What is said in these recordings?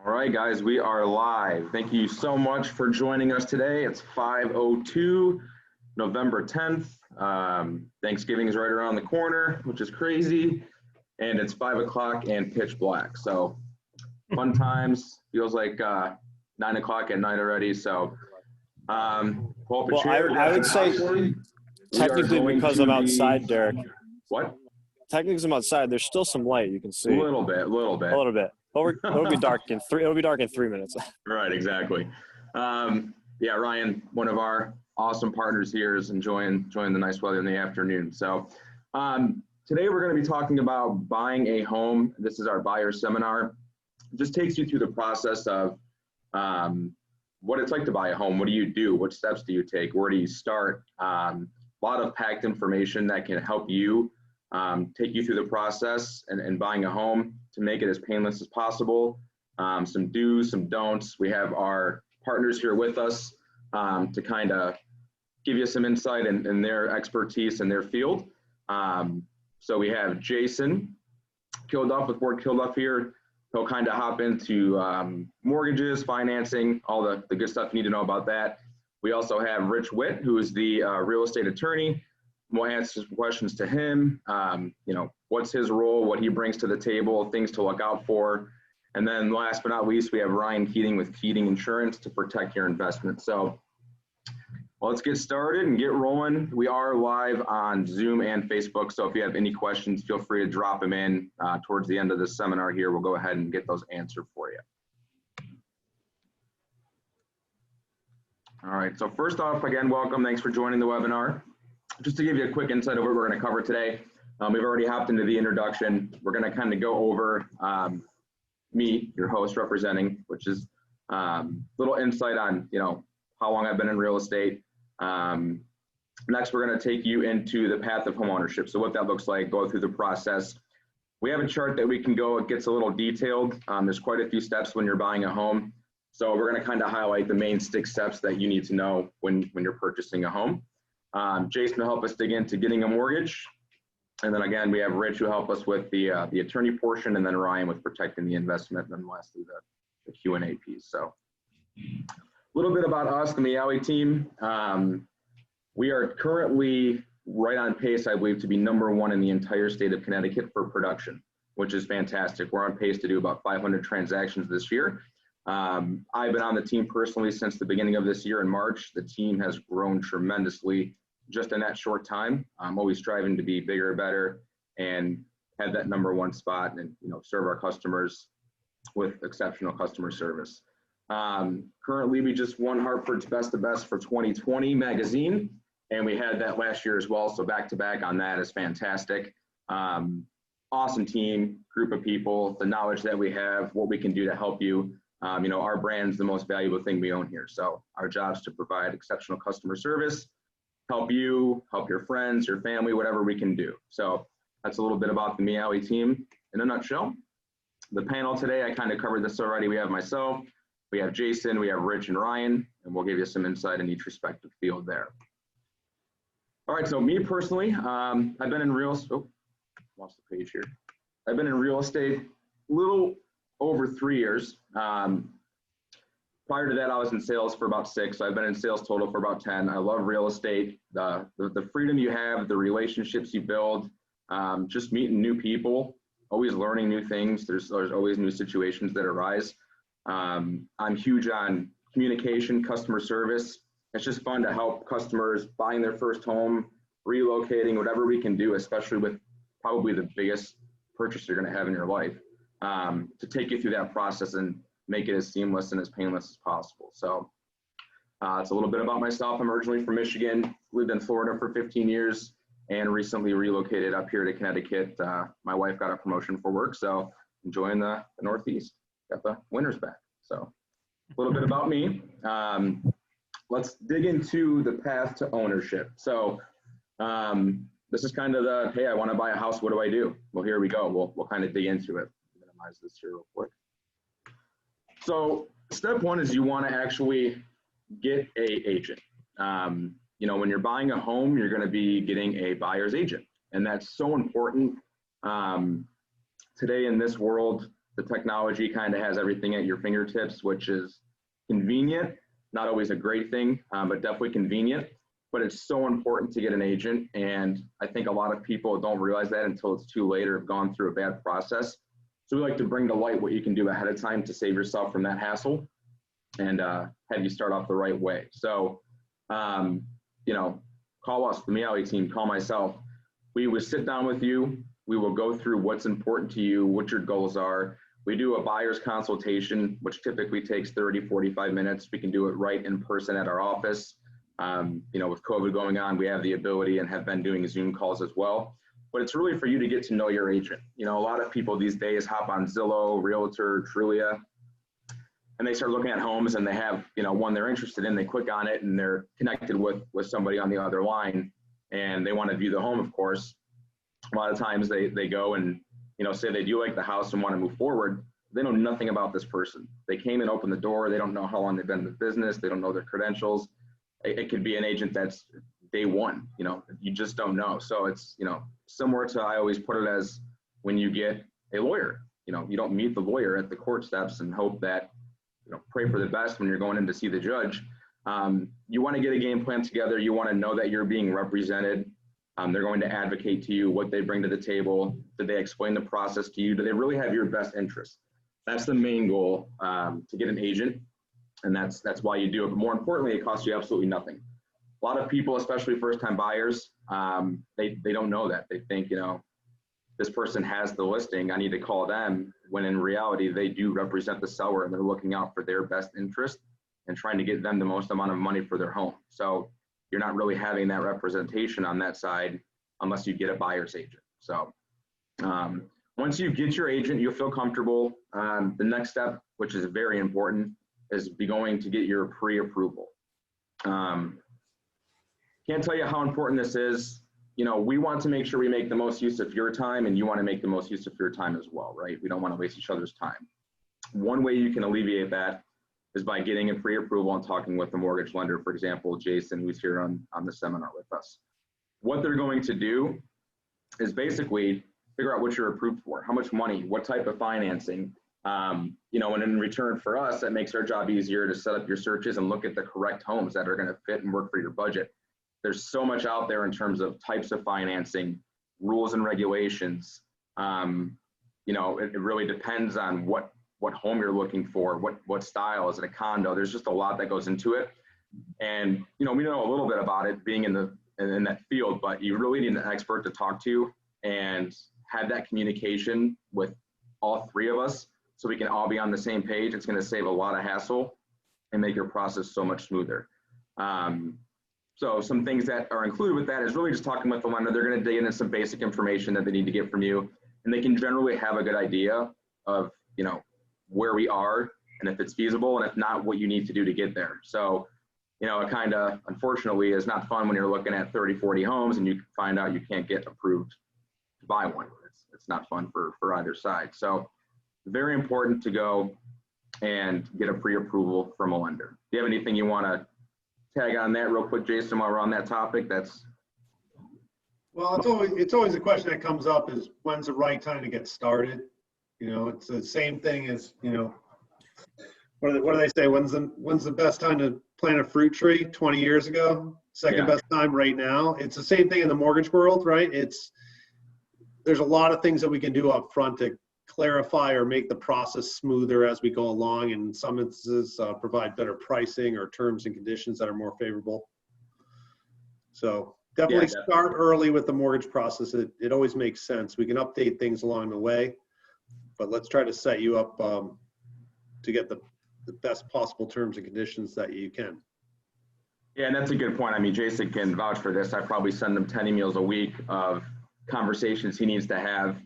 All right, guys, we are live. Thank you so much for joining us today. It's 5:02, November 10th. Thanksgiving is right around the corner, which is crazy. And it's 5 o'clock and pitch black. So fun times. Feels like 9 o'clock at night already. So pull up a chair. I would say technically because I'm outside, Derek. What? Technically, because I'm outside, there's still some light you can see. A little bit. A little bit. It'll be dark in 3 minutes. Right, exactly. Yeah, Ryan, one of our awesome partners here, is enjoying the nice weather in the afternoon. So today we're going to be talking about buying a home. This is our buyer seminar. It just takes you through the process of what it's like to buy a home. What do you do? What steps do you take? Where do you start? A lot of packed information that can help you take you through the process and buying a home to make it as painless as possible. Some do's, some don'ts. We have our partners here with us to kind of give you some insight in their expertise in their field. So we have Jason Kilduff with Kilduff here. He'll kind of hop into mortgages, financing, all the good stuff you need to know about that. We also have Witt, who is the real estate attorney. We'll answer some questions to him, what's his role, what he brings to the table, things to look out for. And then last but not least, we have Keating with Keating Insurance to protect your investment. So let's get started and get rolling. We are live on Zoom and Facebook. So if you have any questions, feel free to drop them in towards the end of the seminar here. We'll go ahead and get those answered for you. All right, so first off, again, welcome. Thanks for joining the webinar. Just to give you a quick insight of what we're going to cover today, we've already hopped into the introduction. We're going to kind of go over me, your host representing, which is a little insight on, how long I've been in real estate. Next, we're going to take you into the path of homeownership. So what that looks like, go through the process. We have a chart that we can go, it gets a little detailed. There's quite a few steps when you're buying a home. So we're going to kind of highlight the main 6 steps that you need to know when you're purchasing a home. Jason will help us dig into getting a mortgage. And then again, we have Rich who help us with the attorney portion, and then Ryan with protecting the investment, and then lastly the Q&A piece. So a little bit about us, the Miale team. We are currently right on pace, I believe, to be #1 in the entire state of Connecticut for production, which is fantastic. We're on pace to do about 500 transactions this year. I've been on the team personally since the beginning of this year in March. The team has grown tremendously just in that short time. I'm always striving to be bigger, better, and have that #1 spot and serve our customers with exceptional customer service. Currently, we just won Hartford's Best of Best for 2020 magazine, and we had that last year as well. So back to back on that is fantastic. Awesome team, group of people, the knowledge that we have, what we can do to help you. Our brand's the most valuable thing we own here. So our job is to provide exceptional customer service, help you, help your friends, your family, whatever we can do. So that's a little bit about the Miale team in a nutshell. The panel today, I kind of covered this already. We have myself, we have Jason, we have Rich and Ryan, and we'll give you some insight in each respective field there. All right, so me personally, I've been in lost the page here. I've been in real estate a little over 3 years. Prior to that, I was in sales for about 6. So I've been in sales total for about 10. I love real estate, the freedom you have, the relationships you build, just meeting new people, always learning new things. There's always new situations that arise. I'm huge on communication, customer service. It's just fun to help customers buying their first home, relocating, whatever we can do, especially with probably the biggest purchase you're going to have in your life, to take you through that process and make it as seamless and as painless as possible. So it's a little bit about myself. I'm originally from Michigan, lived in Florida for 15 years, and recently relocated up here to Connecticut. My wife got a promotion for work, so enjoying the Northeast. Got the winters back. So a little bit about me. Let's dig into the path to ownership. So this is kind of hey, I want to buy a house. What do I do? Well, here we go. We'll kind of dig into it. Minimize this here real quick. So step 1 is you want to actually get an agent. When you're buying a home, you're going to be getting a buyer's agent. And that's so important. Today in this world, The technology kind of has everything at your fingertips, which is convenient, not always a great thing, but definitely convenient. But it's so important to get an agent. And I think a lot of people don't realize that until it's too late or have gone through a bad process. So we like to bring to light what you can do ahead of time to save yourself from that hassle and have you start off the right way. So, you know, call us, the Miale team, call myself. We will sit down with you. We will go through what's important to you, what your goals are. We do a buyer's consultation, which typically takes 30, 45 minutes. We can do it right in person at our office. You know, with COVID going on, we have the ability and have been doing Zoom calls as well. But it's really for you to get to know your agent. You know, a lot of people these days hop on Zillow, Realtor, Trulia, and they start looking at homes and they have, you know, one they're interested in, they click on it and they're connected with somebody on the other line and they want to view the home, of course. A lot of times they go and, you know, say they do like the house and want to move forward. They know nothing about this person. They came and opened the door. They don't know how long they've been in the business. They don't know their credentials. It could be an agent that's day one, you know, you just don't know. So it's, you know, similar to, I always put it as when you get a lawyer, you know, you don't meet the lawyer at the court steps and hope that, you know, pray for the best when you're going in to see the judge. You want to get a game plan together. You want to know that you're being represented. They're going to advocate to you what they bring to the table. Do they explain the process to you? Do they really have your best interest? That's the main goal, to get an agent. And that's why you do it. But more importantly, it costs you absolutely nothing. A lot of people, especially first-time buyers, they don't know that. They think, you know, this person has the listing, I need to call them, when in reality, they do represent the seller and they're looking out for their best interest and trying to get them the most amount of money for their home. So you're not really having that representation on that side unless you get a buyer's agent. So once you get your agent, you'll feel comfortable. The next step, which is very important, is going to get your pre-approval. Can't tell you how important this is. You know, we want to make sure we make the most use of your time and you want to make the most use of your time as well, right? We don't want to waste each other's time. One way you can alleviate that is by getting a pre-approval and talking with the mortgage lender, for example, Jason, who's here on the seminar with us. What they're going to do is basically figure out what you're approved for, how much money, what type of financing, you know, and in return for us, that makes our job easier to set up your searches and look at the correct homes that are going to fit and work for your budget. There's so much out there in terms of types of financing, rules and regulations. You know, it really depends on what home you're looking for, what style, is it a condo? There's just a lot that goes into it. And, you know, we know a little bit about it being in that field, but you really need an expert to talk to and have that communication with all three of us so we can all be on the same page. It's going to save a lot of hassle and make your process so much smoother. So some things that are included with that is really just talking with the lender. They're going to dig into some basic information that they need to get from you, and they can generally have a good idea of, you know, where we are and if it's feasible, and if not, what you need to do to get there. So, you know, it kind of, unfortunately, is not fun when you're looking at 30, 40 homes and you find out you can't get approved to buy one. It's not fun for either side. So very important to go and get a pre-approval from a lender. Do you have anything you want to tag on that real quick, Jason, while we're on that topic? Well, it's always a question that comes up is, when's the right time to get started? You know, it's the same thing as, you know, what do they say? When's the best time to plant a fruit tree? 20 years ago? Second best time right now? It's the same thing in the mortgage world, right? There's a lot of things that we can do up front to clarify or make the process smoother as we go along, and in some instances provide better pricing or terms and conditions that are more favorable. So definitely start early with the mortgage process. It always makes sense. We can update things along the way, but let's try to set you up to get the best possible terms and conditions that you can. Yeah, and that's a good point. I mean, Jason can vouch for this. I probably send him 10 emails a week of conversations he needs to have.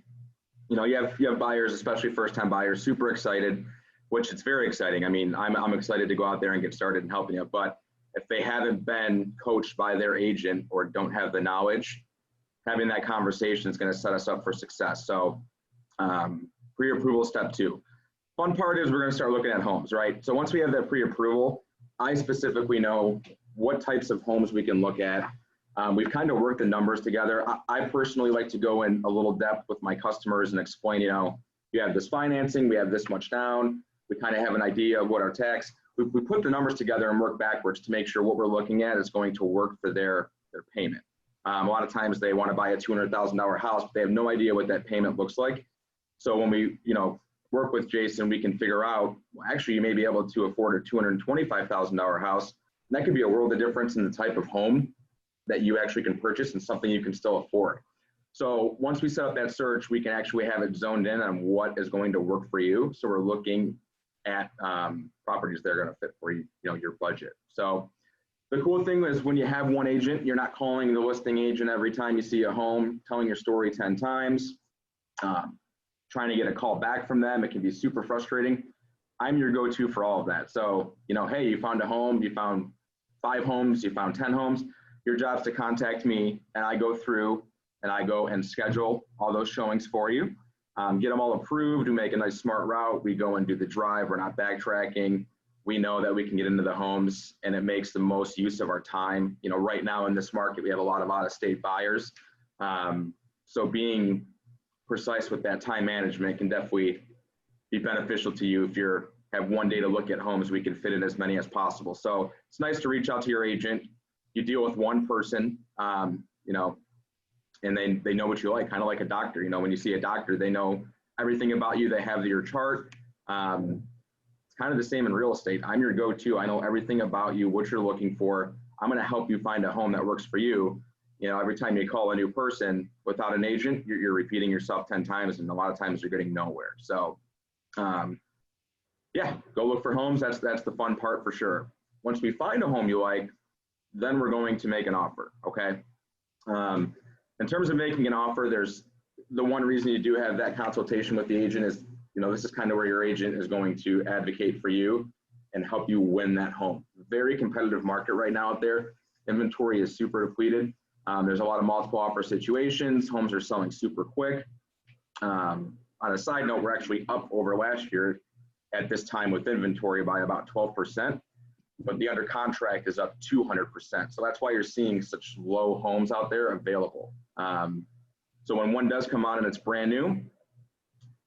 You know, you have buyers, especially first-time buyers, super excited, which it's very exciting. I mean, I'm excited to go out there and get started and helping you. But if they haven't been coached by their agent or don't have the knowledge, having that conversation is going to set us up for success. So pre-approval, step 2. Fun part is we're going to start looking at homes, right? So once we have that pre-approval, I specifically know what types of homes we can look at. We've kind of worked the numbers together. I personally like to go in a little depth with my customers and explain, you know, you have this financing, we have this much down, we kind of have an idea of what our tax, we put the numbers together and work backwards to make sure what we're looking at is going to work for their payment. A lot of times they want to buy a $200,000 house, but they have no idea what that payment looks like. So when we, work with Jason, we can figure out, well, actually, you may be able to afford a $225,000 house. And that could be a world of difference in the type of home that you actually can purchase and something you can still afford. So once we set up that search, we can actually have it zoned in on what is going to work for you. So we're looking at properties that are going to fit for you, your budget. So the cool thing is when you have one agent, you're not calling the listing agent every time you see a home, telling your story 10 times, trying to get a call back from them. It can be super frustrating. I'm your go-to for all of that. So, hey, you found a home, you found 5 homes, you found 10 homes. Your job's to contact me, and I go through and I go and schedule all those showings for you. Get them all approved. We make a nice smart route. We go and do the drive. We're not backtracking. We know that we can get into the homes, and it makes the most use of our time. Right now in this market, we have a lot of out-of-state buyers. So being precise with that time management can definitely be beneficial to you. If you have one day to look at homes, we can fit in as many as possible. So it's nice to reach out to your agent. You deal with one person, and they know what you like, kind of like a doctor. When you see a doctor, they know everything about you. They have your chart. It's kind of the same in real estate. I'm your go-to. I know everything about you, what you're looking for. I'm going to help you find a home that works for you. Every time you call a new person without an agent, you're repeating yourself 10 times, and a lot of times you're getting nowhere. So, yeah, go look for homes. That's the fun part for sure. Once we find a home you like, then we're going to make an offer, okay? In terms of making an offer, there's the one reason you do have that consultation with the agent is, this is kind of where your agent is going to advocate for you and help you win that home. Very competitive market right now out there. Inventory is super depleted. There's a lot of multiple offer situations. Homes are selling super quick. On a side note, we're actually up over last year at this time with inventory by about 12%, but the under contract is up 200%. So that's why you're seeing such low homes out there available. So when one does come on and it's brand new,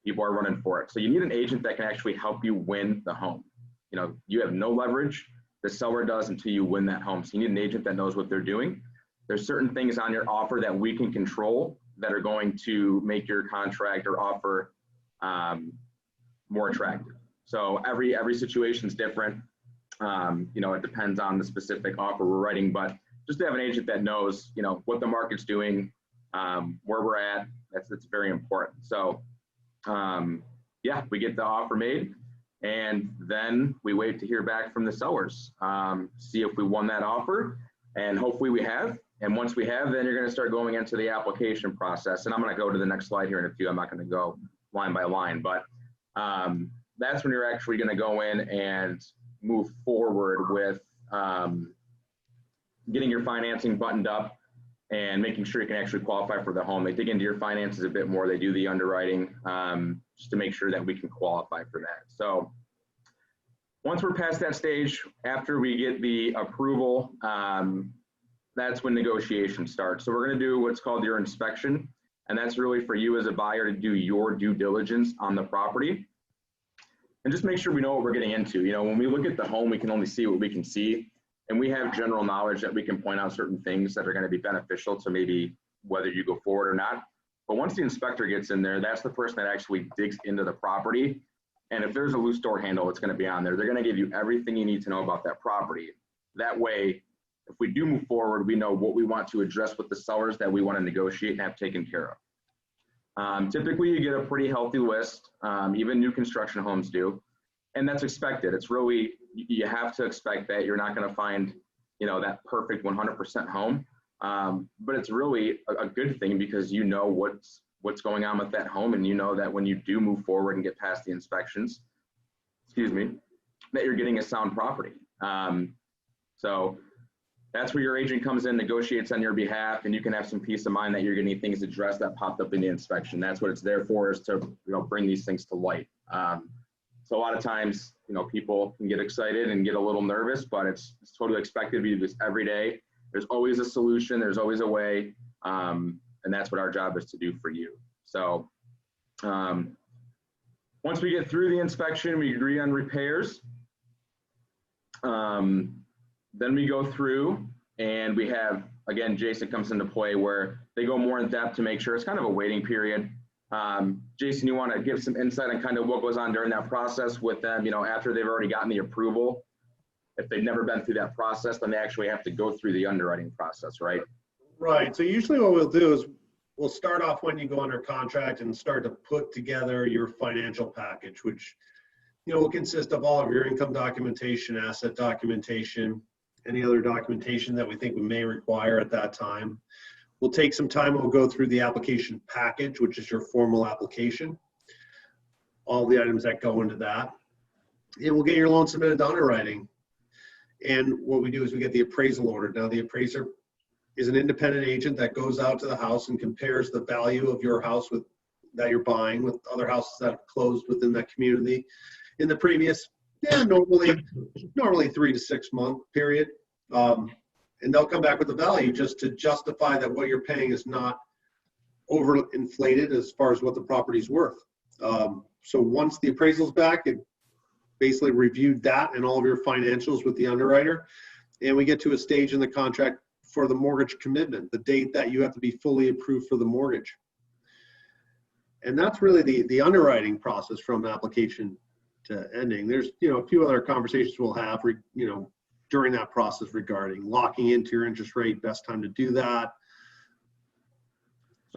people are running for it. So you need an agent that can actually help you win the home. You have no leverage. The seller does until you win that home. So you need an agent that knows what they're doing. There's certain things on your offer that we can control that are going to make your contract or offer more attractive. So every situation is different. It depends on the specific offer we're writing, but just to have an agent that knows, what the market's doing, where we're at, that's very important. So, yeah, we get the offer made, and then we wait to hear back from the sellers, see if we won that offer, and hopefully we have. And once we have, then you're going to start going into the application process. And I'm going to go to the next slide here in a few. I'm not going to go line by line, but that's when you're actually going to go in and move forward with getting your financing buttoned up and making sure you can actually qualify for the home. They dig into your finances a bit more. They do the underwriting just to make sure that we can qualify for that. So once we're past that stage, after we get the approval, that's when negotiations start. So we're going to do what's called your inspection, and that's really for you as a buyer to do your due diligence on the property and just make sure we know what we're getting into. When we look at the home, we can only see what we can see, and we have general knowledge that we can point out certain things that are going to be beneficial to maybe whether you go forward or not. But once the inspector gets in there, that's the person that actually digs into the property. And if there's a loose door handle, it's going to be on there. They're going to give you everything you need to know about that property. That way, if we do move forward, we know what we want to address with the sellers that we want to negotiate and have taken care of. Typically, you get a pretty healthy list. Even new construction homes do. And that's expected. It's really, you have to expect that you're not going to find, that perfect 100% home. But it's really a good thing because you know what's going on with that home, and you know that when you do move forward and get past the inspections, that you're getting a sound property. So that's where your agent comes in, negotiates on your behalf, and you can have some peace of mind that you're getting things addressed that popped up in the inspection. That's what it's there for, is to bring these things to light. So a lot of times, people can get excited and get a little nervous, but it's totally expected. We do this every day. There's always a solution. There's always a way. And that's what our job is to do for you. So Once we get through the inspection, we agree on repairs. Then we go through and we have, again, Jason comes into play where they go more in depth to make sure it's kind of a waiting period. Jason, you want to give some insight on kind of what goes on during that process with them, after they've already gotten the approval? If they've never been through that process, then they actually have to go through the underwriting process, right? Right. So usually what we'll do is we'll start off when you go under contract and start to put together your financial package, which, will consist of all of your income documentation, asset documentation, any other documentation that we think we may require at that time. We'll take some time, we'll go through the application package, which is your formal application, all the items that go into that. And we'll get your loan submitted to underwriting. And what we do is we get the appraisal order. Now, the appraiser is an independent agent that goes out to the house and compares the value of your house that you're buying with other houses that have closed within that community in the previous, normally 3 to 6 month period. And they'll come back with the value just to justify that what you're paying is not overinflated as far as what the property's worth. So once the appraisal's back, it basically reviewed that and all of your financials with the underwriter. And we get to a stage in the contract for the mortgage commitment, the date that you have to be fully approved for the mortgage. And that's really the underwriting process from application to ending. There's, a few other conversations we'll have, during that process regarding locking into your interest rate, best time to do that.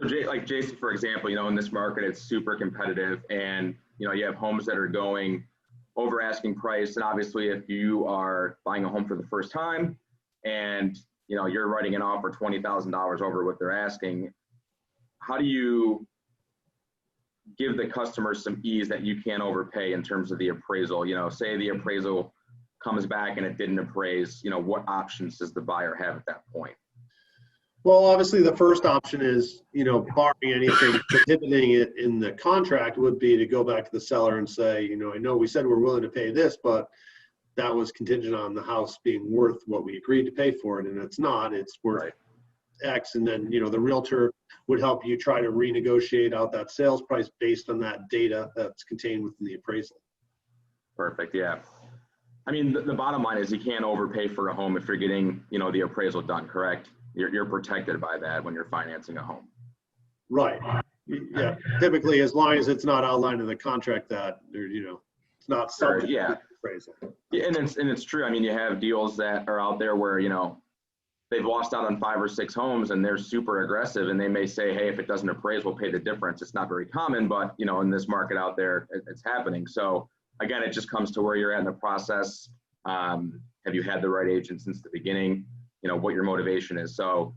So like Jason, for example, in this market, it's super competitive and, you have homes that are going over asking price. And obviously if you are buying a home for the first time and, you're writing an offer $20,000 over what they're asking, how do you give the customer some ease that you can't overpay in terms of the appraisal? Say the appraisal comes back and it didn't appraise, what options does the buyer have at that point? Well, obviously the first option is, barring anything prohibiting it in the contract, would be to go back to the seller and say, I know we said we're willing to pay this, but that was contingent on the house being worth what we agreed to pay for it. And it's not, it's worth X. And then, the realtor would help you try to renegotiate out that sales price based on that data that's contained within the appraisal. Perfect. Yeah. I mean, the bottom line is you can't overpay for a home if you're getting, the appraisal done, correct? You're protected by that when you're financing a home. Right. Yeah. Typically, as long as it's not outlined in the contract that, it's not subject to appraisal. Yeah, and it's true. I mean, you have deals that are out there where, they've lost out on 5 or 6 homes and they're super aggressive and they may say, hey, if it doesn't appraise, we'll pay the difference. It's not very common, but, in this market out there, it's happening. So again, it just comes to where you're at in the process. Have you had the right agent since the beginning? What your motivation is. So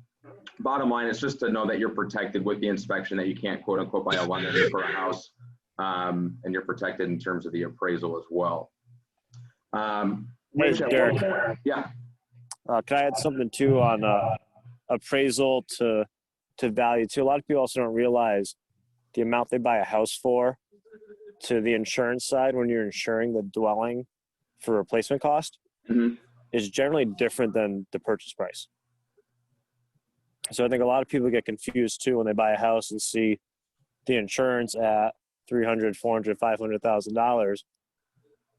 bottom line is just to know that you're protected with the inspection, that you can't quote unquote buy a lender for a house. And you're protected in terms of the appraisal as well. Hey, Derek. Yeah. Can I add something too on appraisal to value too? A lot of people also don't realize the amount they buy a house for to the insurance side when you're insuring the dwelling for replacement cost is generally different than the purchase price. So I think a lot of people get confused too when they buy a house and see the insurance at $300,000, $400,000, $500,000,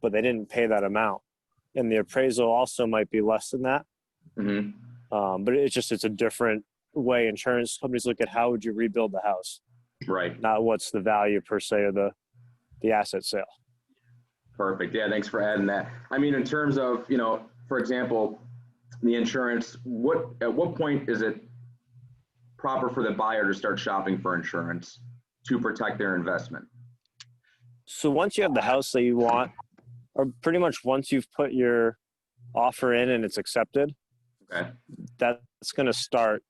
but they didn't pay that amount. And the appraisal also might be less than that. But it's a different way insurance companies look at how would you rebuild the house. Right. Not what's the value per se of the asset sale. Perfect. Yeah, thanks for adding that. I mean, in terms of, for example, the insurance, at what point is it proper for the buyer to start shopping for insurance to protect their investment? So once you have the house that you want, or pretty much once you've put your offer in and it's accepted, that's going to start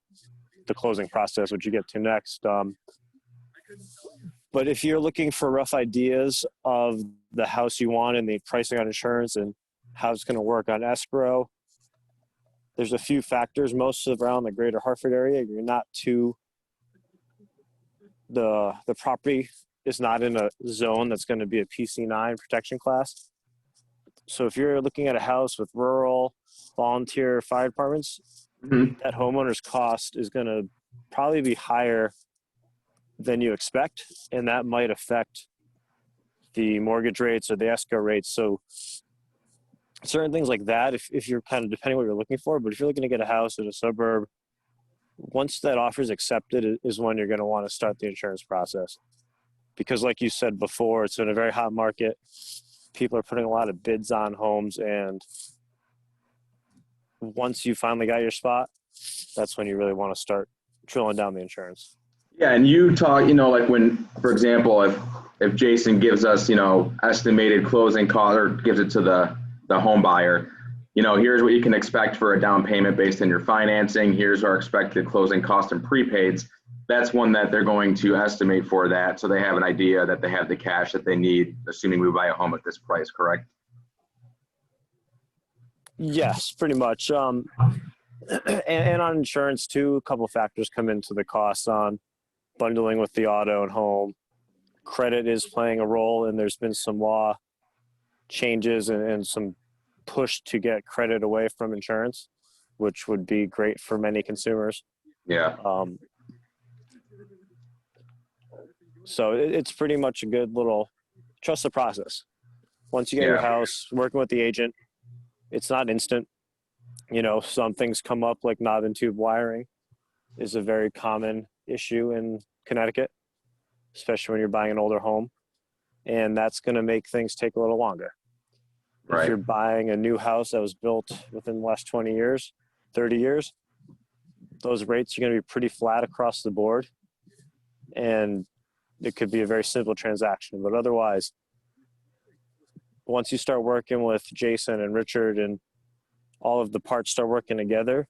the closing process, which you get to next. But if you're looking for rough ideas of the house you want and the pricing on insurance and how it's going to work on escrow, there's a few factors, most of around the greater Hartford area. You're not the property is not in a zone that's going to be a PC9 protection class. So if you're looking at a house with rural volunteer fire departments, that homeowner's cost is going to probably be higher than you expect, and that might affect the mortgage rates or the escrow rates. So certain things like that, if you're kind of depending what you're looking for, but if you're looking to get a house in a suburb, once that offer is accepted is when you're going to want to start the insurance process. Because like you said before, it's in a very hot market. People are putting a lot of bids on homes, and once you finally got your spot, that's when you really want to start drilling down the insurance. Yeah, and you talk, like when, for example, if Jason gives us, estimated closing cost or gives it to the home buyer, here's what you can expect for a down payment based on your financing. Here's our expected closing cost and prepaids. That's one that they're going to estimate for that, so they have an idea that they have the cash that they need, assuming we buy a home at this price, correct? Yes, pretty much. And on insurance too, a couple of factors come into the cost on bundling with the auto and home. Credit is playing a role, and there's been some law changes and some push to get credit away from insurance, which would be great for many consumers. Yeah. So it's pretty much a good little trust the process. Once you get your house, working with the agent, it's not instant. Some things come up like knob and tube wiring is a very common issue in Connecticut, especially when you're buying an older home. And that's going to make things take a little longer. Right. If you're buying a new house that was built within the last 20 years, 30 years, those rates are going to be pretty flat across the board. And it could be a very simple transaction. But otherwise, once you start working with Jason and Richard and all of the parts start working together,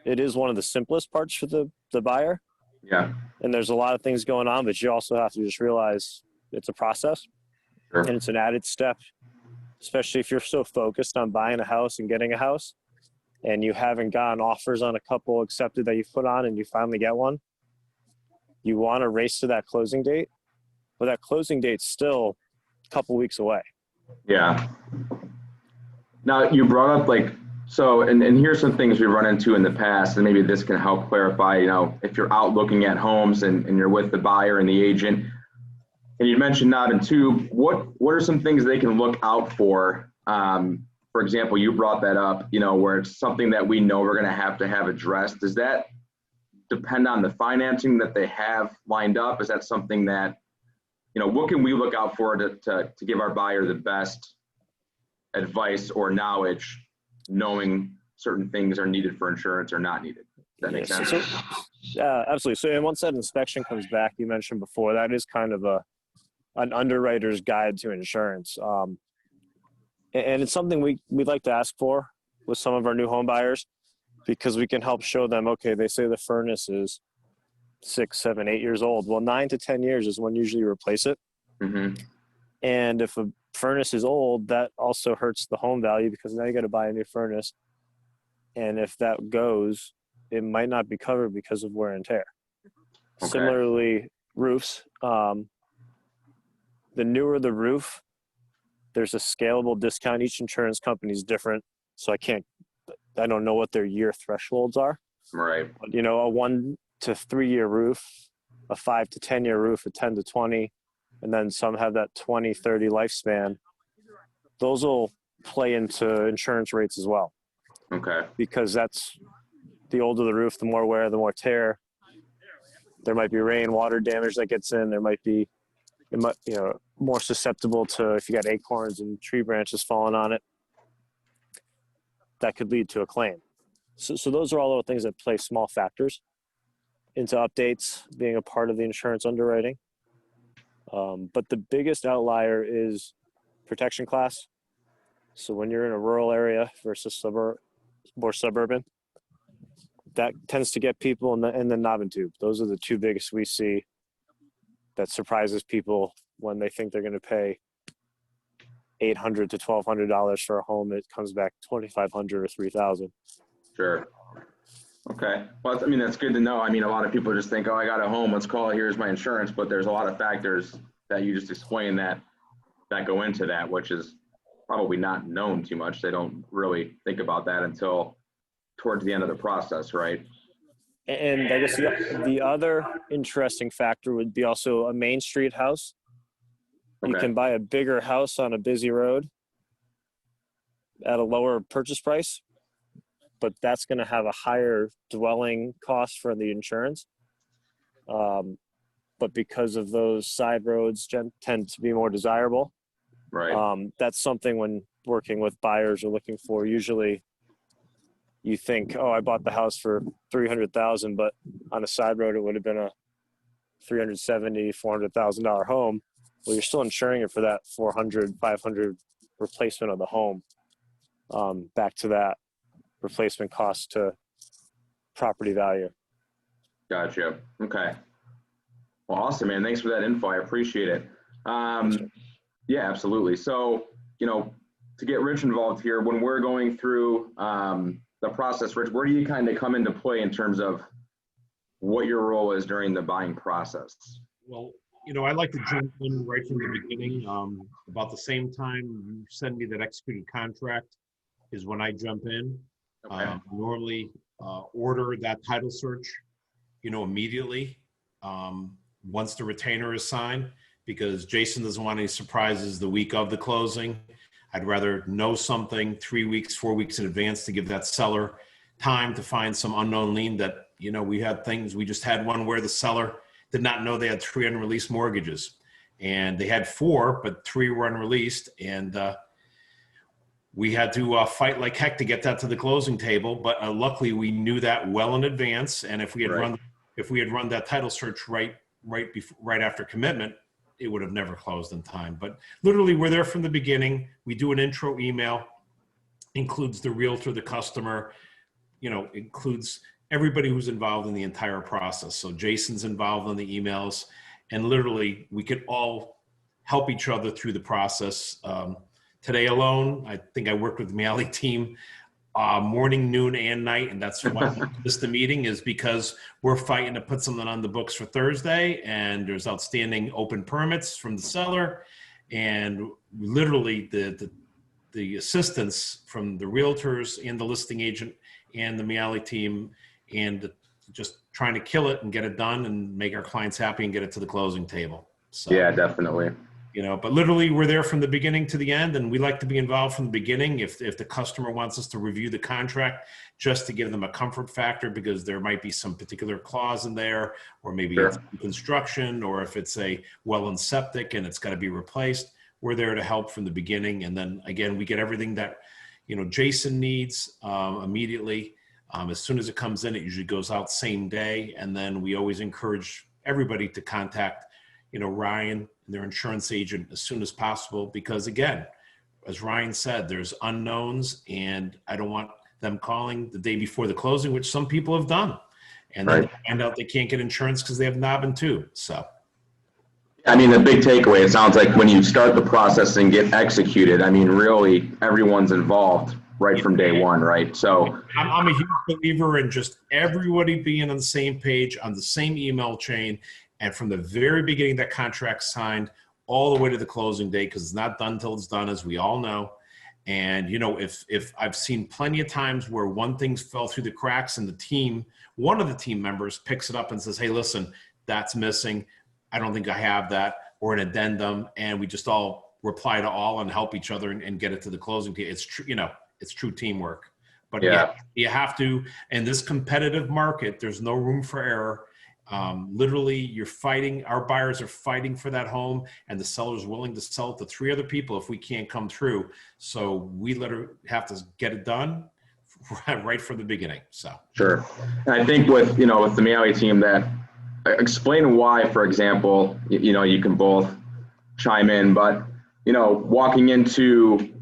it is one of the simplest parts for the buyer. Yeah. And there's a lot of things going on, but you also have to just realize it's a process. Sure. And it's an added step, especially if you're so focused on buying a house and getting a house and you haven't gotten offers on a couple accepted that you've put on and you finally get one. You want to race to that closing date, but that closing date's still a couple weeks away. Yeah. Now you brought up and here's some things we've run into in the past, and maybe this can help clarify, if you're out looking at homes and you're with the buyer and the agent, and you mentioned knob and tube, what are some things they can look out for? For example, you brought that up, where it's something that we know we're going to have addressed. Does that depend on the financing that they have lined up? Is that something that, what can we look out for to give our buyer the best advice or knowledge, knowing certain things are needed for insurance or not needed? Does that make sense? Yeah, absolutely. So and once that inspection comes back, you mentioned before, that is kind of an underwriter's guide to insurance. And it's something we'd like to ask for with some of our new home buyers, because we can help show them, okay, they say the furnace is 6, 7, 8 years old. Well, 9 to 10 years is when usually you replace it. Mm-hmm. And if a furnace is old, that also hurts the home value, because now you got to buy a new furnace. And if that goes, it might not be covered because of wear and tear. Okay. Similarly, roofs. The newer the roof, there's a scalable discount. Each insurance company is different. So I don't know what their year thresholds are. Right. But, a 1 to 3 year roof, a 5 to 10 year roof, a 10 to 20, and then some have that 20, 30 lifespan. Those will play into insurance rates as well. Okay. Because that's the older the roof, the more wear, the more tear. There might be rain, water damage that gets in. It might, more susceptible to, if you got acorns and tree branches falling on it, that could lead to a claim. So those are all little things that play small factors into updates, being a part of the insurance underwriting. But the biggest outlier is protection class. So when you're in a rural area versus more suburban, that tends to get people in the knob and tube. Those are the two biggest we see that surprises people when they think they're going to pay $800 to $1,200 for a home. It comes back $2,500 or $3,000. Sure. Okay. Well, that's good to know. A lot of people just think, oh, I got a home, let's call it, here's my insurance. But there's a lot of factors that you just explained that go into that, which is probably not known too much. They don't really think about that until towards the end of the process, right? And I guess the other interesting factor would be also a Main Street house You Okay. can buy a bigger house on a busy road at a lower purchase price, but that's going to have a higher dwelling cost for the insurance. But because of those side roads tend to be more desirable, Right. that's something when working with buyers are looking for. Usually you think, oh, I bought the house for $300,000, but on a side road, it would have been a $370,000-$400,000 home. Well, you're still insuring it for that 500 replacement of the home. Back to that replacement cost to property value. Gotcha. Okay. Well, awesome, man. Thanks for that info. I appreciate it. Yeah, absolutely. So, to get Rich involved here, when we're going through the process, Rich, where do you kind of come into play in terms of what your role is during the buying process? Well, I like to jump in right from the beginning. About the same time you send me that executed contract is when I jump in. Okay. Normally order that title search, immediately once the retainer is signed, because Jason doesn't want any surprises the week of the closing. I'd rather know something 3 weeks, 4 weeks in advance to give that seller time to find some unknown lien that, we just had one where the seller did not know they had 3 unreleased mortgages, and they had 4, but 3 were unreleased. And we had to fight like heck to get that to the closing table. But luckily we knew that well in advance. And if we had run that title search right after commitment, it would have never closed in time. But literally we're there from the beginning. We do an intro email, includes the realtor, the customer, includes everybody who's involved in the entire process. So Jason's involved in the emails, and literally we could all help each other through the process. Today alone, I think I worked with the Miale team morning, noon, and night. And that's why I missed the meeting, is because we're fighting to put something on the books for Thursday, and there's outstanding open permits from the seller. And literally the assistance from the realtors and the listing agent and the Miale team, and just trying to kill it and get it done and make our clients happy and get it to the closing table. So, Yeah, definitely. but literally we're there from the beginning to the end, and we like to be involved from the beginning. If the customer wants us to review the contract just to give them a comfort factor, because there might be some particular clause in there, or maybe Sure. it's construction, or if it's a well and septic and it's got to be replaced, we're there to help from the beginning. And then again, we get everything that, Jason needs immediately. As soon as it comes in, it usually goes out same day. And then we always encourage everybody to contact, Ryan and their insurance agent as soon as possible, because again, as Ryan said, there's unknowns, and I don't want them calling the day before the closing, which some people have done, and then find out they can't get insurance because they have knob and tube. So, I mean, the big takeaway, it sounds like when you start the process and get executed, I mean, really everyone's involved right from day one, right? So I'm a huge believer in just everybody being on the same page, on the same email chain, and from the very beginning, that contract's signed all the way to the closing date, because it's not done till it's done, as we all know. And, if I've seen plenty of times where one thing fell through the cracks, and one of the team members picks it up and says, hey, listen, that's missing. I don't think I have that, or an addendum. And we just all reply to all and help each other and get it to the closing date. It's true, it's true teamwork. But yeah, you have to, in this competitive market, there's no room for error. Literally, our buyers are fighting for that home, and the seller's willing to sell it to 3 other people if we can't come through. So we have to get it done right from the beginning. So sure. And I think with the Miale team, that explain why, for example, you can both chime in, but walking into,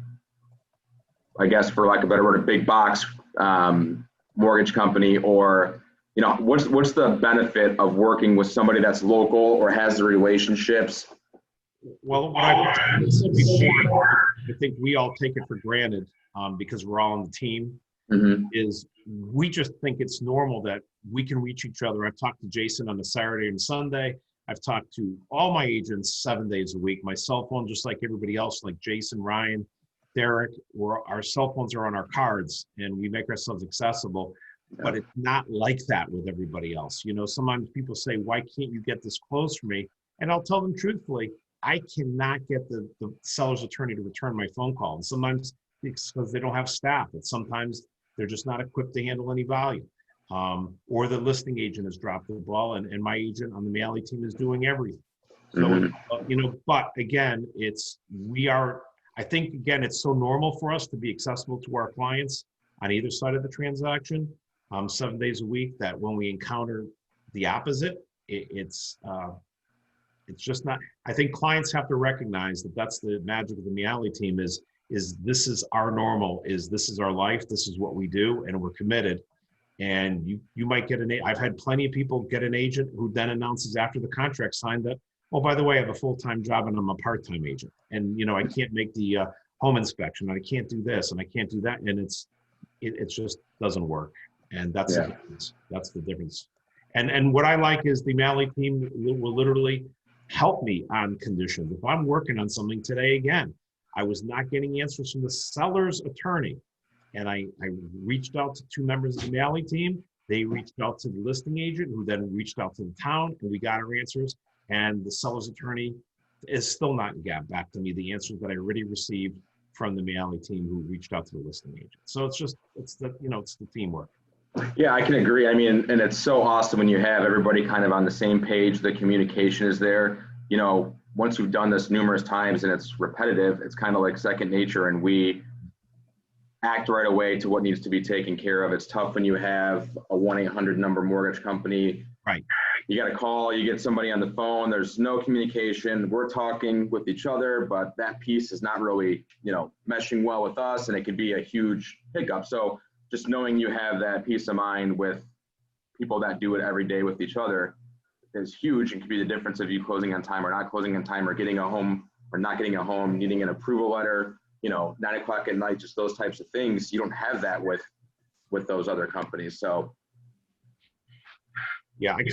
I guess, for lack of a better word, a big box mortgage company, or what's the benefit of working with somebody that's local or has the relationships? Well, what I've said before, I think we all take it for granted because we're all on the team, is we just think it's normal that we can reach each other. I've talked to Jason on a Saturday and Sunday. I've talked to all my agents 7 days a week. My cell phone, just like everybody else, like Jason, Ryan, Derek, our cell phones are on our cards, and we make ourselves accessible. But it's not like that with everybody else. Sometimes people say, why can't you get this close for me? And I'll tell them truthfully, I cannot get the seller's attorney to return my phone call. And sometimes it's because they don't have staff. And sometimes they're just not equipped to handle any volume. Or the listing agent has dropped the ball, and my agent on the Miale team is doing everything. So, but again, I think, again, it's so normal for us to be accessible to our clients on either side of the transaction, 7 days a week, that when we encounter the opposite, it's just not. I think clients have to recognize that that's the magic of the Miale team is this is our normal, this is our life, this is what we do, and we're committed. And you might get I've had plenty of people get an agent who then announces after the contract signed that, oh, by the way, I have a full-time job and I'm a part-time agent. And, I can't make the home inspection, and I can't do this, and I can't do that. And it just doesn't work. And that's the difference. That's the difference. And what I like is the Miale team will literally help me on conditions. If I'm working on something today, again, I was not getting answers from the seller's attorney. And I reached out to 2 members of the Miale team. They reached out to the listing agent, who then reached out to the town, and we got our answers. And the seller's attorney is still not got back to me the answers that I already received from the Miale team, who reached out to the listing agent. So it's the teamwork. Yeah, I can agree. I mean, and it's so awesome when you have everybody kind of on the same page, the communication is there. Once we've done this numerous times and it's repetitive, it's kind of like second nature, and we act right away to what needs to be taken care of. It's tough when you have a 1-800 number mortgage company. Right. You got to call, you get somebody on the phone, there's no communication. We're talking with each other, but that piece is not really, meshing well with us, and it could be a huge hiccup. So just knowing you have that peace of mind with people that do it every day with each other is huge, and could be the difference of you closing on time or not closing on time, or getting a home or not getting a home, needing an approval letter, 9 o'clock at night, just those types of things. You don't have that with those other companies. So yeah, I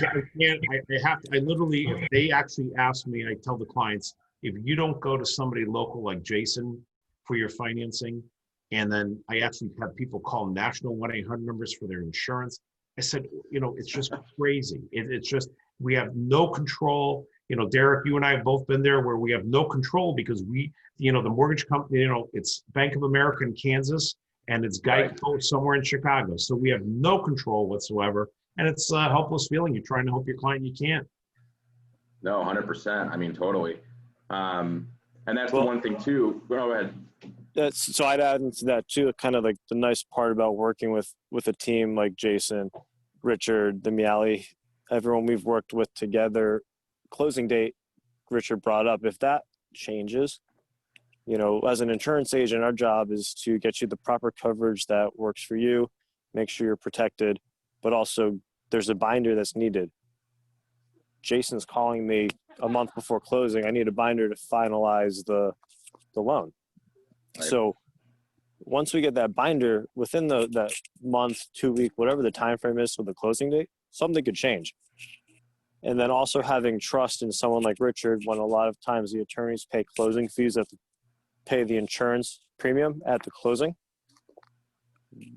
literally, if they actually ask me, I tell the clients, if you don't go to somebody local like Jason for your financing, and then I actually have people call national 1-800 numbers for their insurance. I said, it's just crazy. It's just, we have no control. Derek, you and I have both been there, where we have no control because the mortgage company, it's Bank of America in Kansas, and it's Geico somewhere in Chicago. So we have no control whatsoever. And it's a helpless feeling. You're trying to help your client, you can't. No, 100%. I mean, totally. And that's the one thing too. Go ahead. So I'd add into that too, kind of like the nice part about working with a team like Jason, Richard, the Miale, everyone we've worked with together. Closing date, Richard brought up, if that changes, as an insurance agent, our job is to get you the proper coverage that works for you, make sure you're protected, but also there's a binder that's needed. Jason's calling me a month before closing. I need a binder to finalize the loan. Right. So once we get that binder, within that month, 2 week, whatever the time frame is for the closing date, something could change. And then also having trust in someone like Richard, when a lot of times the attorneys pay closing fees that pay the insurance premium at the closing.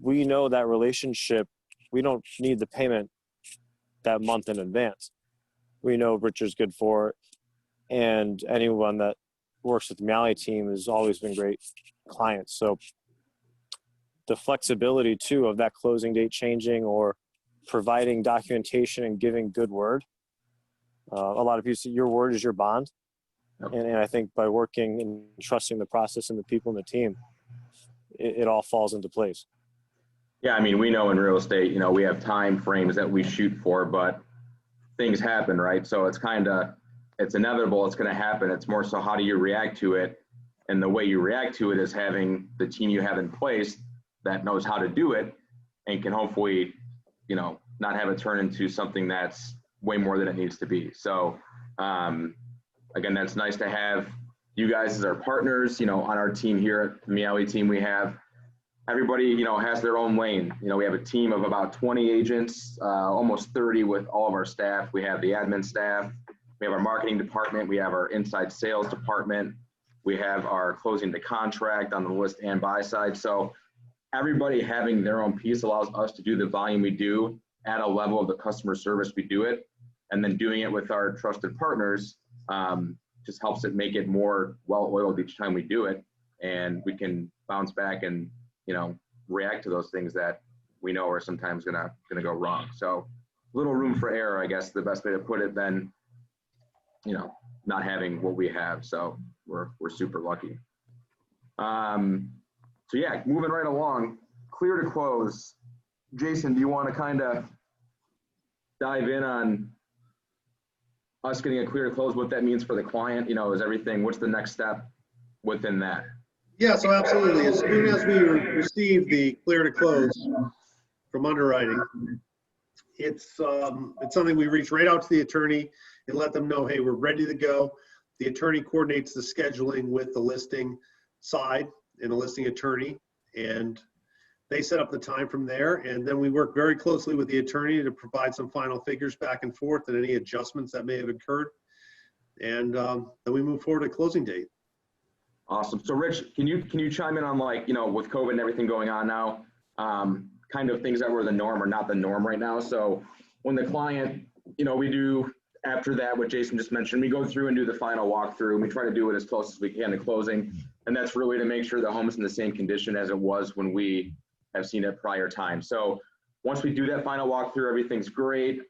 We know that relationship, we don't need the payment that month in advance. We know Richard's good for it. And anyone that works with the Miale team has always been great clients. So the flexibility too of that closing date changing, or providing documentation and giving good word. A lot of people say your word is your bond. Yep. And I think by working and trusting the process and the people in the team, it all falls into place. Yeah, I mean, we know in real estate, we have time frames that we shoot for, but things happen, right? So it's inevitable, it's going to happen. It's more so how do you react to it? And the way you react to it is having the team you have in place that knows how to do it and can hopefully, not have it turn into something that's way more than it needs to be. So again, that's nice to have you guys as our partners, on our team here at the Miale team. We have everybody, has their own lane. We have a team of about 20 agents, almost 30 with all of our staff. We have the admin staff, we have our marketing department, we have our inside sales department, we have our closing to contract on the list and buy side. So everybody having their own piece allows us to do the volume we do at a level of the customer service we do it, and then doing it with our trusted partners just helps it make it more well-oiled each time we do it. And we can bounce back and, react to those things that we know are sometimes gonna go wrong. So little room for error, I guess, the best way to put it, than, not having what we have. So we're super lucky. So yeah, moving right along, clear to close. Jason, do you want to kind of dive in on us getting a clear to close, what that means for the client? Is everything, what's the next step within that? Yeah, so absolutely. As soon as we receive the clear to close from underwriting, it's something we reach right out to the attorney and let them know, hey, we're ready to go. The attorney coordinates the scheduling with the listing side and the listing attorney, and they set up the time from there. And then we work very closely with the attorney to provide some final figures back and forth and any adjustments that may have occurred. And then we move forward to closing date. Awesome. So Rich, can you chime in on, like, with COVID and everything going on now, kind of things that were the norm or not the norm right now? So when the client, we do, after that, what Jason just mentioned, we go through and do the final walkthrough, and we try to do it as close as we can to closing. And that's really to make sure the home is in the same condition as it was when we have seen it prior time. So once we do that final walkthrough, everything's great.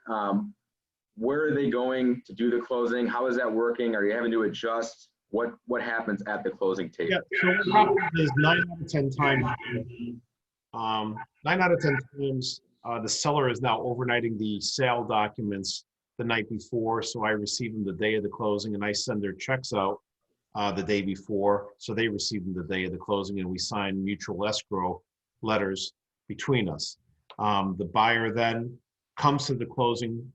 Where are they going to do the closing? How is that working? Are you having to adjust? What happens at the closing table? Yeah, so what happens is 9 out of 10 times, 9 out of 10 times, the seller is now overnighting the sale documents the night before. So I receive them the day of the closing, and I send their checks out the day before. So they receive them the day of the closing, and we sign mutual escrow letters between us. The buyer then comes to the closing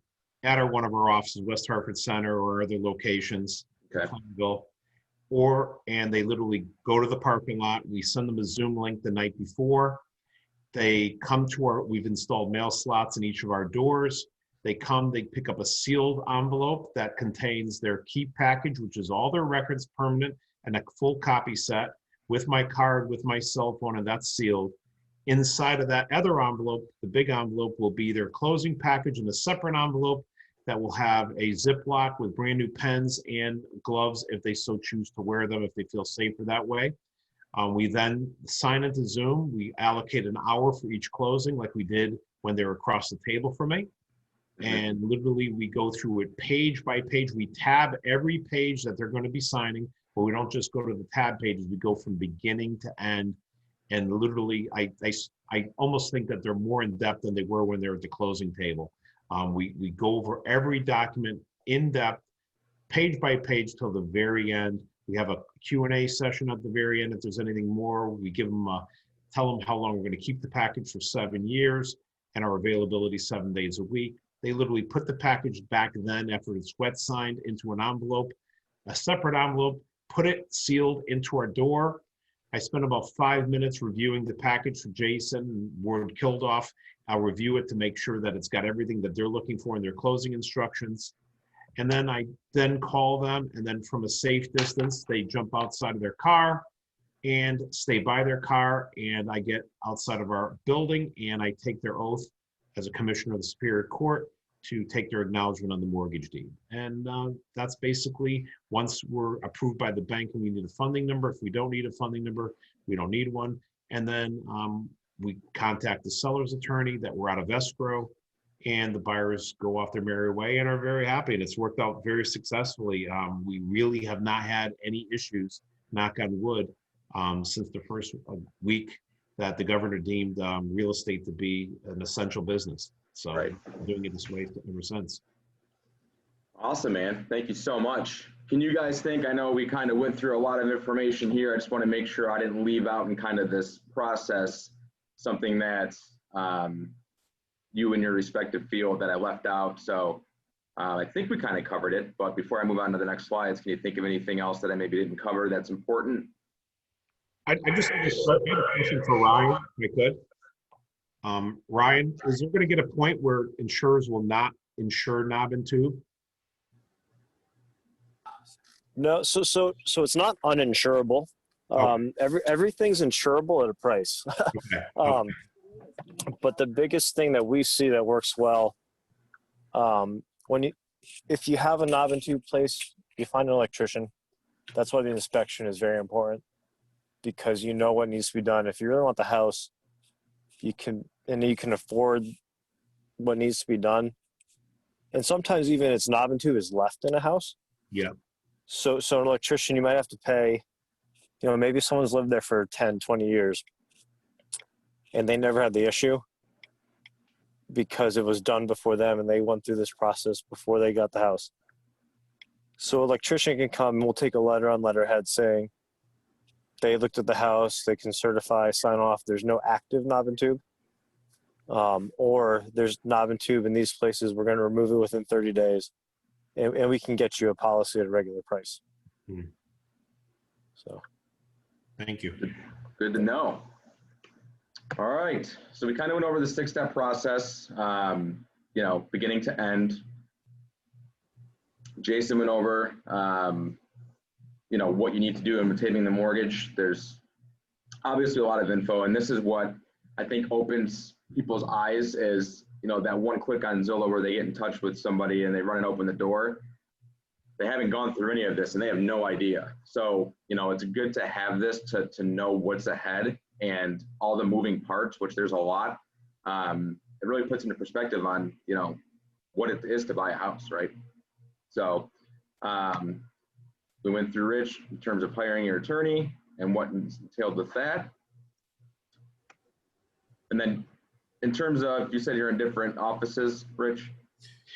at one of our offices, West Hartford Center or other locations, Okay. And they literally go to the parking lot. We send them a Zoom link the night before. They come to we've installed mail slots in each of our doors. They pick up a sealed envelope that contains their key package, which is all their records permanent, and a full copy set with my card, with my cell phone, and that's sealed. Inside of that other envelope, the big envelope, will be their closing package in a separate envelope that will have a Ziploc with brand new pens and gloves if they so choose to wear them, if they feel safer that way. We then sign into Zoom. We allocate an hour for each closing, like we did when they were across the table from me. And literally we go through it page by page. We tab every page that they're going to be signing, but we don't just go to the tab pages. We go from beginning to end. And literally, I almost think that they're more in depth than they were when they were at the closing table. We go over every document in depth, page by page till the very end. We have a Q&A session at the very end. If there's anything more, we give them, tell them how long we're going to keep the package for 7 years and our availability 7 days a week. They literally put the package back then after it's wet signed into an envelope, a separate envelope, put it sealed into our door. I spent about 5 minutes reviewing the package for Jason and Ward Kilduff. I'll review it to make sure that it's got everything that they're looking for in their closing instructions. And then I call them, and then from a safe distance, they jump outside of their car and stay by their car. And I get outside of our building and I take their oath as a commissioner of the Superior Court to take their acknowledgement on the mortgage deed. And that's basically, once we're approved by the bank and we need a funding number. If we don't need a funding number, we don't need one. And then we contact the seller's attorney that we're out of escrow, and the buyers go off their merry way and are very happy. And it's worked out very successfully. We really have not had any issues, knock on wood, since the first week that the governor deemed real estate to be an essential business. So Right. I'm doing it this way ever since. Awesome, man. Thank you so much. Can you guys think, I know we kind of went through a lot of information here. I just want to make sure I didn't leave out in kind of this process something that you in your respective field that I left out. So I think we kind of covered it, but before I move on to the next slides, can you think of anything else that I maybe didn't cover that's important? I just have a question for Ryan, if I could. Ryan, is there going to get a point where insurers will not insure knob and tube? No, so it's not uninsurable. Everything's insurable at a price. Okay. But the biggest thing that we see that works well, if you have a knob and tube place you find an electrician. That's why the inspection is very important, because you know what needs to be done. If you really want the house, you can afford what needs to be done. And sometimes even its knob and tube is left in a house. Yeah. So an electrician, you might have to pay, maybe someone's lived there for 10, 20 years and they never had the issue because it was done before them and they went through this process before they got the house. So an electrician can come and we'll take a letter on letterhead saying they looked at the house, they can certify, sign off, there's no active knob and tube. Or there's knob and tube in these places, we're going to remove it within 30 days and we can get you a policy at a regular price. So Thank you. Good to know. All right. So we kind of went over the 6-step process, beginning to end. Jason went over, what you need to do in obtaining the mortgage. There's obviously a lot of info, and this is what I think opens people's eyes is, that one click on Zillow where they get in touch with somebody and they run and open the door. They haven't gone through any of this and they have no idea. So, it's good to have this to know what's ahead and all the moving parts, which there's a lot. It really puts into perspective on, what it is to buy a house, right? So we went through Rich in terms of hiring your attorney and what entailed with that. And then in terms of, you said you're in different offices, Rich?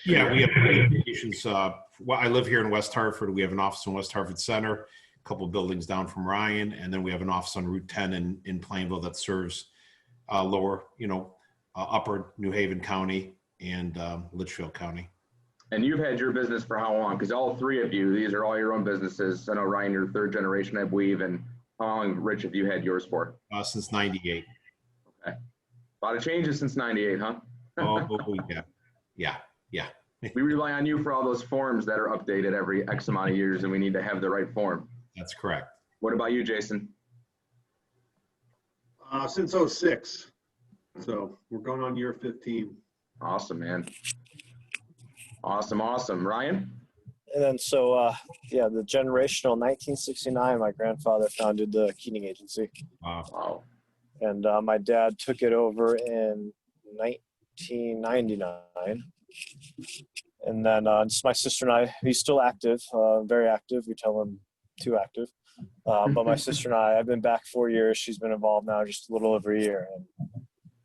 Yeah, we have locations. I live here in West Hartford. We have an office in West Hartford Center, a couple of buildings down from Ryan, and then we have an office on Route 10 in Plainville that serves upper New Haven County and Litchfield County. And you've had your business for how long? Because all three of you, these are all your own businesses. I know, Ryan, you're third generation, I believe. And how long, Rich, have you had yours for? Since 98. Okay. A lot of changes since 98, huh? Yeah. We rely on you for all those forms that are updated every X amount of years, and we need to have the right form. That's correct. What about you, Jason? Since 06. So we're going on year 15. Awesome, man. Awesome. Ryan? And then the generational 1969, my grandfather founded the Keating agency. Wow. And my dad took it over in 1999. And then just my sister and I, he's still active, very active. We tell him too active. But my sister and I've been back 4 years. She's been involved now just a little over a year. And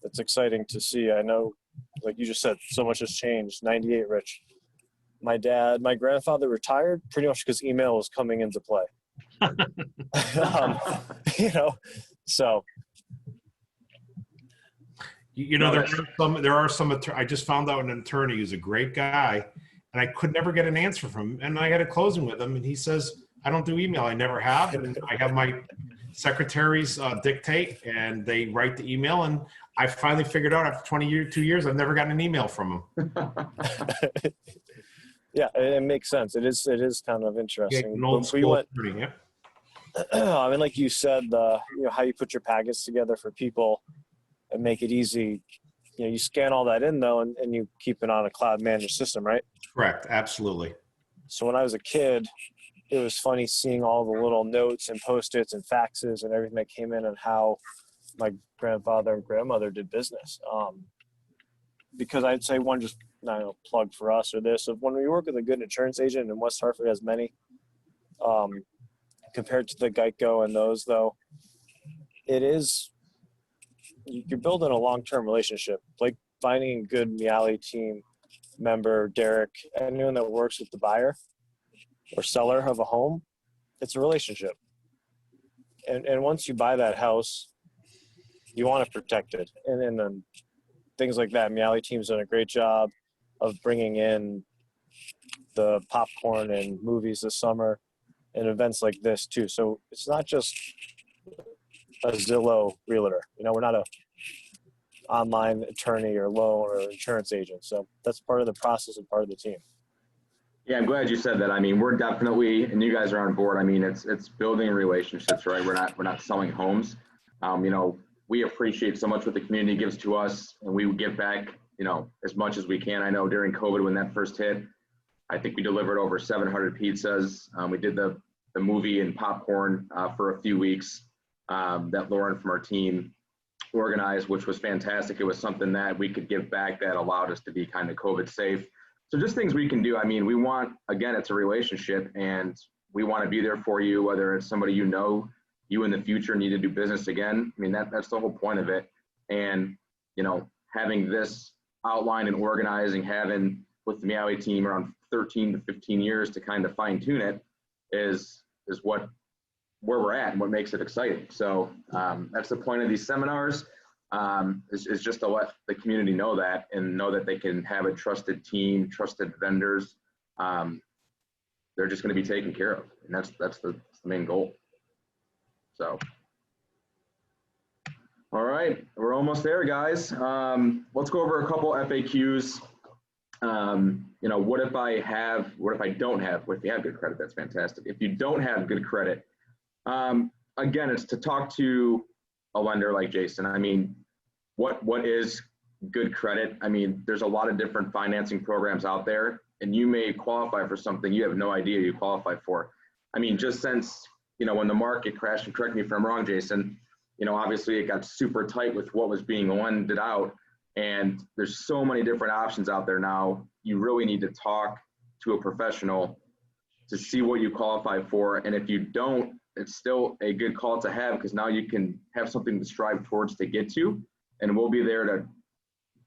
it's exciting to see. I know, like you just said, so much has changed. 98, Rich. My grandfather retired pretty much because email was coming into play. So. There are some. I just found out an attorney who's a great guy, and I could never get an answer from him. And I had a closing with him, and he says, "I don't do email. I never have. And I have my secretaries dictate, and they write the email." And I finally figured out after 2 years, I've never gotten an email from him. Yeah, it makes sense. It is kind of interesting. Yeah, an old school attorney, yeah. I mean, like you said, how you put your packets together for people and make it easy. You scan all that in though, and you keep it on a cloud managed system, right? Correct. Absolutely. So when I was a kid, it was funny seeing all the little notes and Post-its and faxes and everything that came in and how my grandfather and grandmother did business. Because I'd say one just plug for us or this. When we work with a good insurance agent, and West Hartford has many, compared to the Geico and those though, you're building a long-term relationship. Like finding a good Miale team member, Derek, anyone that works with the buyer or seller of a home, it's a relationship. And once you buy that house, you want to protect it. And then things like that. Miale team's done a great job of bringing in the popcorn and movies this summer and events like this too. So it's not just a Zillow realtor. We're not a online attorney or loan or insurance agent. So that's part of the process and part of the team. Yeah, I'm glad you said that. I mean, we're definitely, and you guys are on board. I mean, it's building relationships, right? We're not selling homes. We appreciate so much what the community gives to us, and we give back, as much as we can. I know during COVID when that first hit, I think we delivered over 700 pizzas. We did the movie and popcorn for a few weeks that Lauren from our team organized, which was fantastic. It was something that we could give back that allowed us to be kind of COVID safe. So just things we can do. I mean, we want, again, it's a relationship, and we want to be there for you, whether it's somebody you know, you in the future need to do business again. I mean, that's the whole point of it. And, you know, having this outlined and organizing, having with the Miale team around 13 to 15 years to kind of fine tune it is where we're at and what makes it exciting. So that's the point of these seminars, is just to let the community know that and know that they can have a trusted team, trusted vendors. They're just going to be taken care of. And that's the main goal. So, all right, we're almost there, guys. Let's go over a couple FAQs. You know, what if I don't have good credit? That's fantastic. If you don't have good credit, again, it's to talk to a lender like Jason. I mean, what is good credit? I mean, there's a lot of different financing programs out there, and you may qualify for something you have no idea you qualify for. I mean, just since, you know, when the market crashed, and correct me if I'm wrong, Jason, you know, obviously it got super tight with what was being lended out, and there's so many different options out there now. You really need to talk to a professional to see what you qualify for. And if you don't, it's still a good call to have, because now you can have something to strive towards to get to, and we'll be there to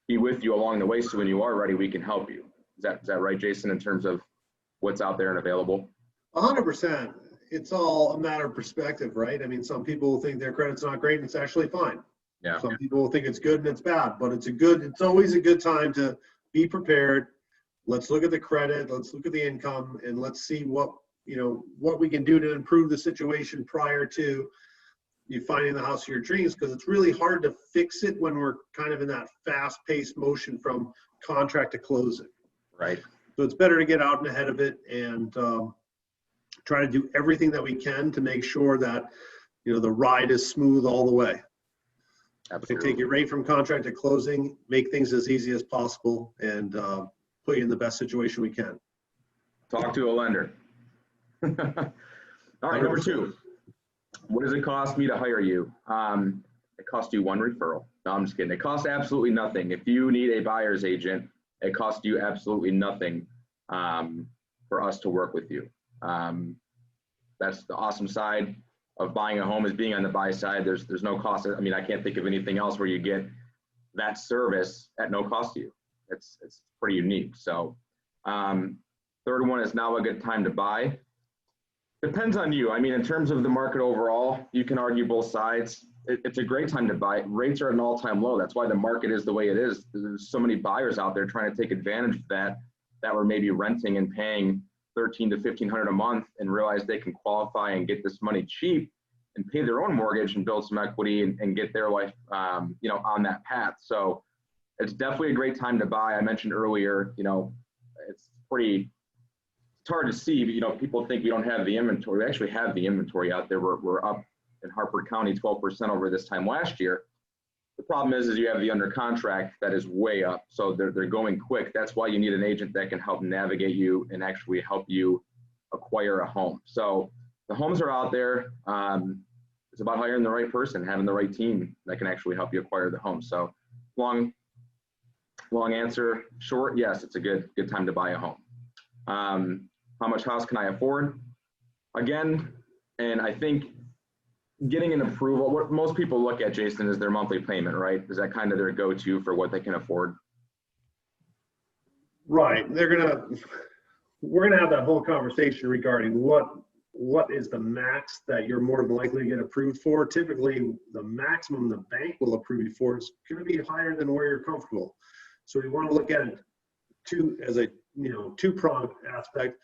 be with you along the way. So when you are ready, we can help you. Is that right, Jason, in terms of what's out there and available? 100%. It's all a matter of perspective, right? I mean, some people will think their credit's not great and it's actually fine. Yeah. Some people will think it's good and it's bad, but it's always a good time to be prepared. Let's look at the credit, let's look at the income, and let's see what we can do to improve the situation prior to you finding the house of your dreams, because it's really hard to fix it when we're kind of in that fast-paced motion from contract to closing. Right. So it's better to get out and ahead of it and try to do everything that we can to make sure that, you know, the ride is smooth all the way. Absolutely. Take it right from contract to closing, make things as easy as possible, and put you in the best situation we can. Talk to a lender. All right, number 2. What does it cost me to hire you? It costs you one referral. No, I'm just kidding. It costs absolutely nothing. If you need a buyer's agent, it costs you absolutely nothing for us to work with you. That's the awesome side of buying a home, is being on the buy side. There's no cost. I mean, I can't think of anything else where you get that service at no cost to you. It's pretty unique. So third one is, now a good time to buy. Depends on you. I mean, in terms of the market overall, you can argue both sides. It's a great time to buy. Rates are at an all-time low. That's why the market is the way it is. There's so many buyers out there trying to take advantage of that were maybe renting and paying $1,300 to $1,500 a month, and realize they can qualify and get this money cheap and pay their own mortgage and build some equity and get their life, you know, on that path. So it's definitely a great time to buy. I mentioned earlier, you know, it's hard to see, but, you know, people think we don't have the inventory. We actually have the inventory out there. We're up in Harford County 12% over this time last year. The problem is you have the under contract that is way up. So they're going quick. That's why you need an agent that can help navigate you and actually help you acquire a home. So the homes are out there. It's about hiring the right person, having the right team that can actually help you acquire the home. So long answer, short, yes, it's a good time to buy a home. How much house can I afford? Again, and I think getting an approval, what most people look at, Jason, is their monthly payment, right? Is that kind of their go-to for what they can afford? Right. We're gonna have that whole conversation regarding what is the max that you're more than likely to get approved for. Typically, the maximum the bank will approve you for is going to be higher than where you're comfortable. So we want to look at it as a two-pronged aspect.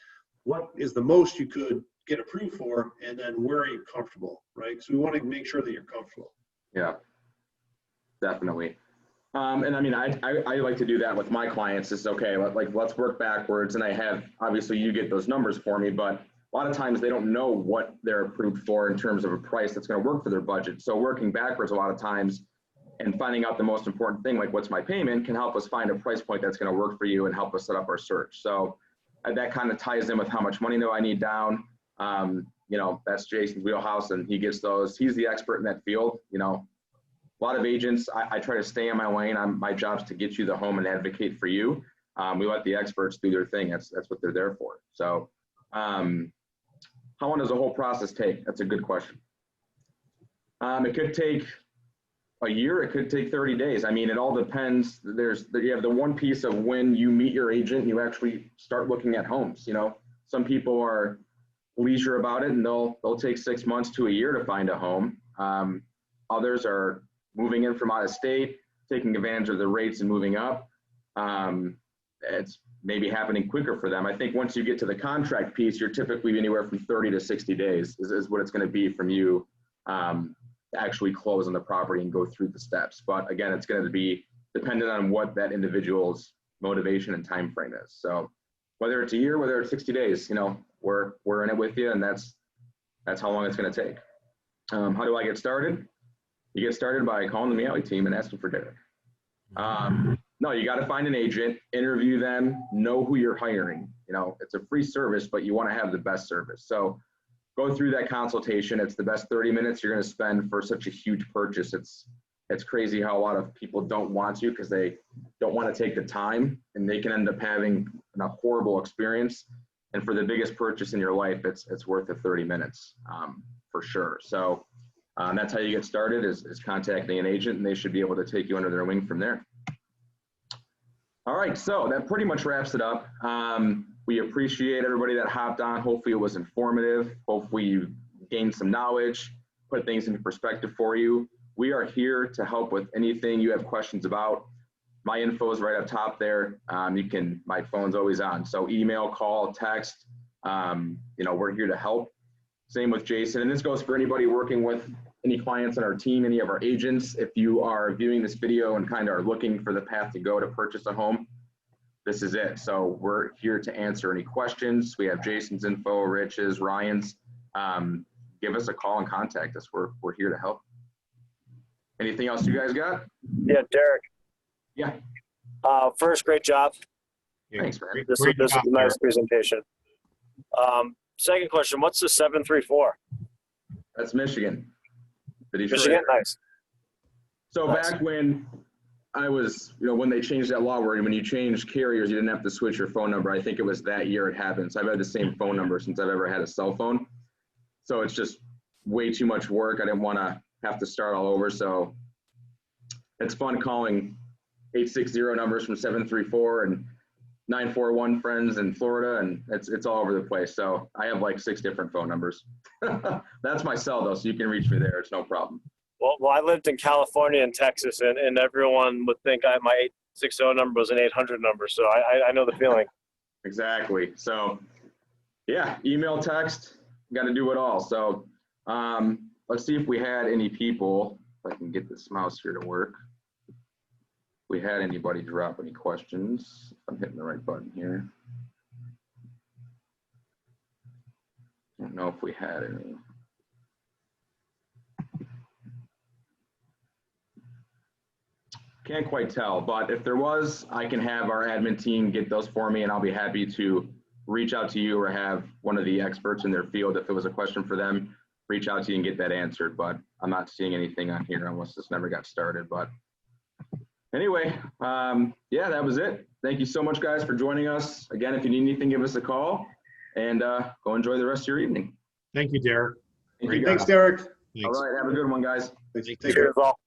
What is the most you could get approved for, and then where are you comfortable, right? So we want to make sure that you're comfortable. Yeah, definitely. And I mean, I like to do that with my clients. It's okay, let's work backwards. And I have, obviously you get those numbers for me, but a lot of times they don't know what they're approved for in terms of a price that's going to work for their budget. So working backwards a lot of times and finding out the most important thing, like what's my payment, can help us find a price point that's going to work for you and help us set up our search. So that kind of ties in with how much money do I need down. You know, that's Jason's wheelhouse, and he gets those. He's the expert in that field. You know, a lot of agents, I try to stay in my lane. My job's to get you the home and advocate for you. We let the experts do their thing. That's what they're there for. So how long does the whole process take? That's a good question. It could take a year. It could take 30 days. I mean, it all depends. You have the one piece of when you meet your agent, you actually start looking at homes. You know, some people are leisure about it, and they'll take 6 months to a year to find a home. Others are moving in from out of state, taking advantage of the rates and moving up. It's maybe happening quicker for them. I think once you get to the contract piece, you're typically anywhere from 30 to 60 days is what it's going to be from you to actually close on the property and go through the steps. But again, it's going to be dependent on what that individual's motivation and time frame is. So whether it's a year, whether it's 60 days, you know, we're in it with you, and that's how long it's going to take. How do I get started? You get started by calling the Miale team and asking for Derek. No, you got to find an agent, interview them, know who you're hiring. You know, it's a free service, but you want to have the best service. So go through that consultation. It's the best 30 minutes you're going to spend for such a huge purchase. It's crazy how a lot of people don't want to because they don't want to take the time, and they can end up having a horrible experience. And for the biggest purchase in your life, it's worth the 30 minutes for sure. So that's how you get started is contacting an agent, and they should be able to take you under their wing from there. All right, so that pretty much wraps it up. We appreciate everybody that hopped on. Hopefully it was informative. Hopefully you gained some knowledge, put things into perspective for you. We are here to help with anything you have questions about. My info is right up top there. My phone's always on. So email, call, text, you know, we're here to help. Same with Jason. And this goes for anybody working with any clients on our team, any of our agents. If you are viewing this video and kind of are looking for the path to go to purchase a home, this is it. So we're here to answer any questions. We have Jason's info, Rich's, Ryan's. Give us a call and contact us. We're here to help. Anything else you guys got? Yeah, Derek. Yeah. First, great job. Thanks, man. This is a nice presentation. Second question, what's the 734? That's Michigan. Michigan, nice. So Nice. back when I was, you know, when they changed that law where when you changed carriers, you didn't have to switch your phone number. I think it was that year it happened. So I've had the same phone number since I've ever had a cell phone. So it's just way too much work. I didn't want to have to start all over. So it's fun calling 860 numbers from 734 and 941 friends in Florida, and it's all over the place. So I have like 6 different phone numbers. That's my cell though, so you can reach me there. It's no problem. Well, I lived in California and Texas, and everyone would think my 860 number was an 800 number. So I know the feeling. Exactly. So yeah, email, text, got to do it all. So let's see if we had any people, if I can get this mouse here to work. We had anybody drop any questions. I'm hitting the right button here. Don't know if we had any. Can't quite tell, but if there was, I can have our admin team get those for me, and I'll be happy to reach out to you or have one of the experts in their field, if it was a question for them, reach out to you and get that answered. But I'm not seeing anything on here unless this never got started. But anyway, yeah, that was it. Thank you so much, guys, for joining us. Again, if you need anything, give us a call, and go enjoy the rest of your evening. Thank you, Derek. Thank you, Thanks, guys. Derek. All right, have a good one, guys. Take care. Cheers all.